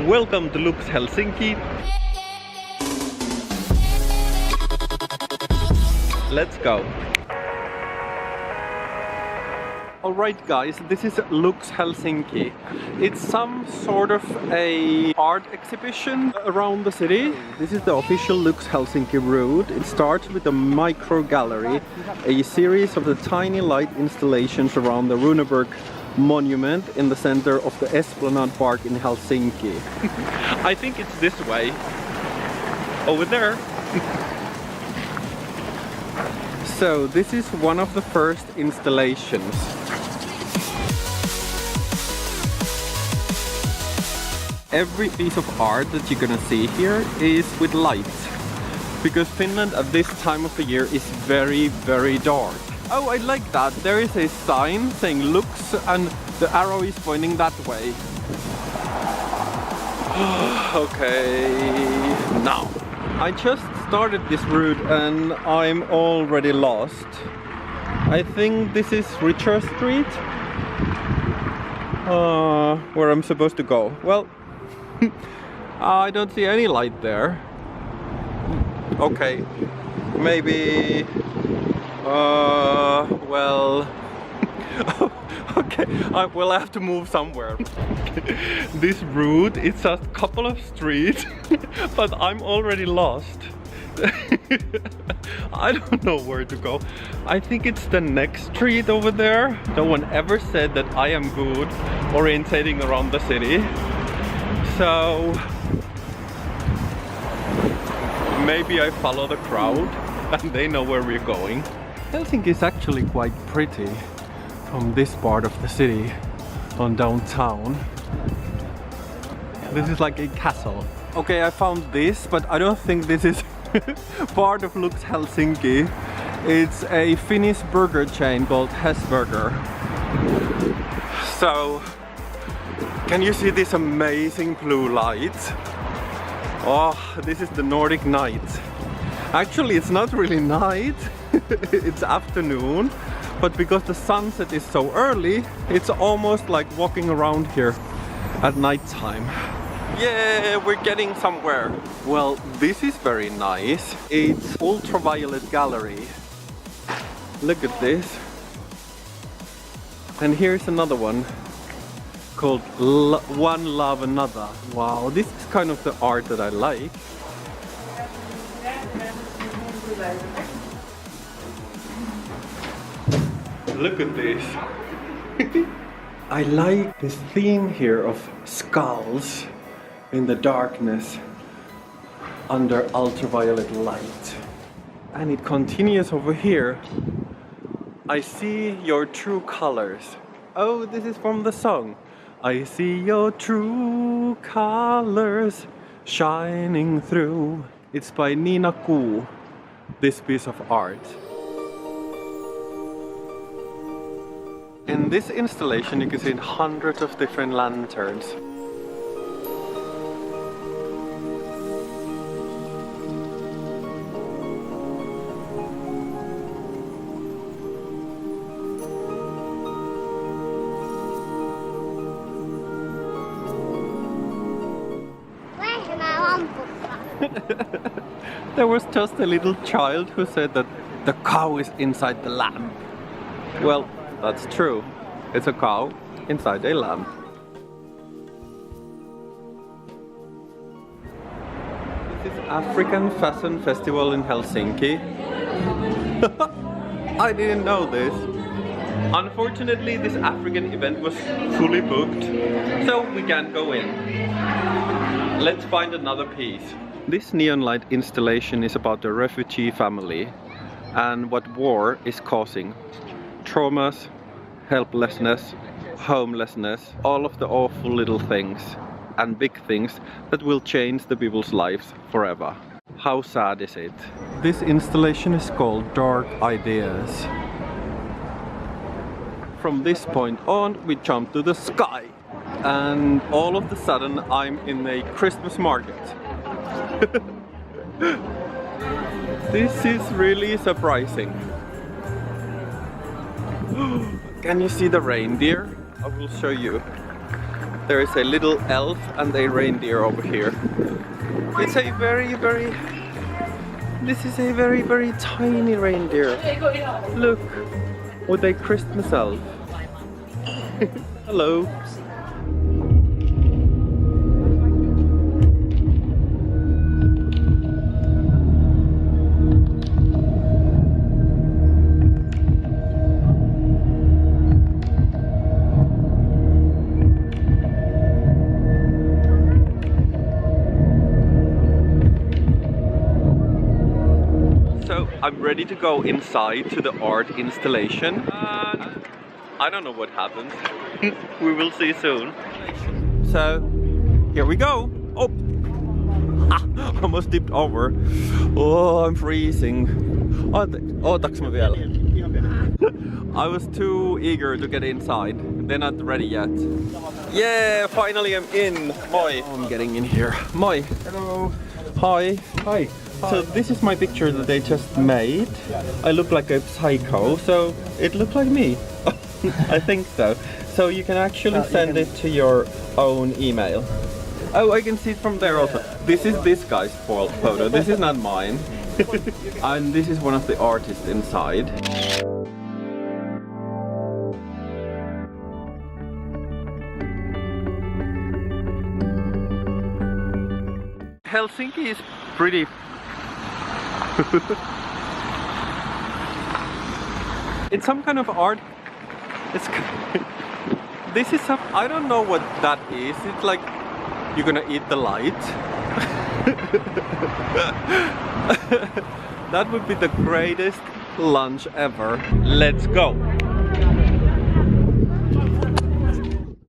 Welcome to Lux Helsinki. Let's go. Alright guys, this is Lux Helsinki. It's some sort of a art exhibition around the city. This is the official Lux Helsinki route. It starts with a micro gallery, a series of the tiny light installations around the Runeberg monument in the center of the Esplanade Park in Helsinki. I think it's this way. Over there. So this is one of the first installations. Every piece of art that you're gonna see here is with lights, because Finland at this time of the year is very, very dark. Oh, I like that. There is a sign saying Lux and the arrow is pointing that way. Okay, now. I just started this route and I'm already lost. I think this is Richard Street, where I'm supposed to go. Well, I don't see any light there. Okay, maybe, well, okay, I will have to move somewhere. This route, it's a couple of streets, but I'm already lost. I don't know where to go. I think it's the next street over there. No one ever said that I am good orientating around the city. So maybe I follow the crowd and they know where we're going. Helsinki is actually quite pretty from this part of the city on downtown. This is like a castle. Okay, I found this, but I don't think this is part of Lux Helsinki. It's a Finnish burger chain called Hesburger. So, can you see this amazing blue light? Oh, this is the Nordic night. Actually, it's not really night, it's afternoon, but because the sunset is so early, it's almost like walking around here at night time. Yeah, we're getting somewhere. Well, this is very nice. It's ultraviolet gallery. Look at this. And here's another one called One Love Another. Wow, this is kind of the art that I like. Look at this. I like this theme here of skulls in the darkness under ultraviolet light. And it continues over here. I see your true colors. Oh, this is from the song. I see your true colors shining through. It's by Nina Koo, this piece of art. In this installation you can see hundreds of different lanterns. There was just a little child who said that the cow is inside the lamp. Well, that's true. It's a cow inside a lamp. This is African Fashion Festival in Helsinki. I didn't know this. Unfortunately, this African event was fully booked, so we can't go in. Let's find another piece. This neon light installation is about a refugee family and what war is causing. Traumas, helplessness, homelessness, all of the awful little things and big things that will change the people's lives forever. How sad is it? This installation is called Dark Ideas. From this point on, we jump to the sky. And all of a sudden, I'm in a Christmas market. This is really surprising. Can you see the reindeer? I will show you. There is a little elf and a reindeer over here. It's a this is a very tiny reindeer. Look, with a Christmas elf. Hello. I'm ready to go inside to the art installation, and I don't know what happens. We will see soon. So here we go. Oh, almost tipped over. Oh, I'm freezing. Tack mä vielä. I was too eager to get inside. They're not ready yet. Yeah, finally I'm in. Moi. I'm getting in here. Moi. Hello. Hi. Hi. So this is my picture that they just made. I look like a psycho, so it looked like me. I think so. So you can actually send it to your own email. Oh, I can see it from there also. This is this guy's photo. This is not mine. And this is one of the artists inside. Helsinki is pretty it's some kind of art. It's this is some, I don't know what that is. It's like you're gonna eat the light. That would be the greatest lunch ever. Let's go.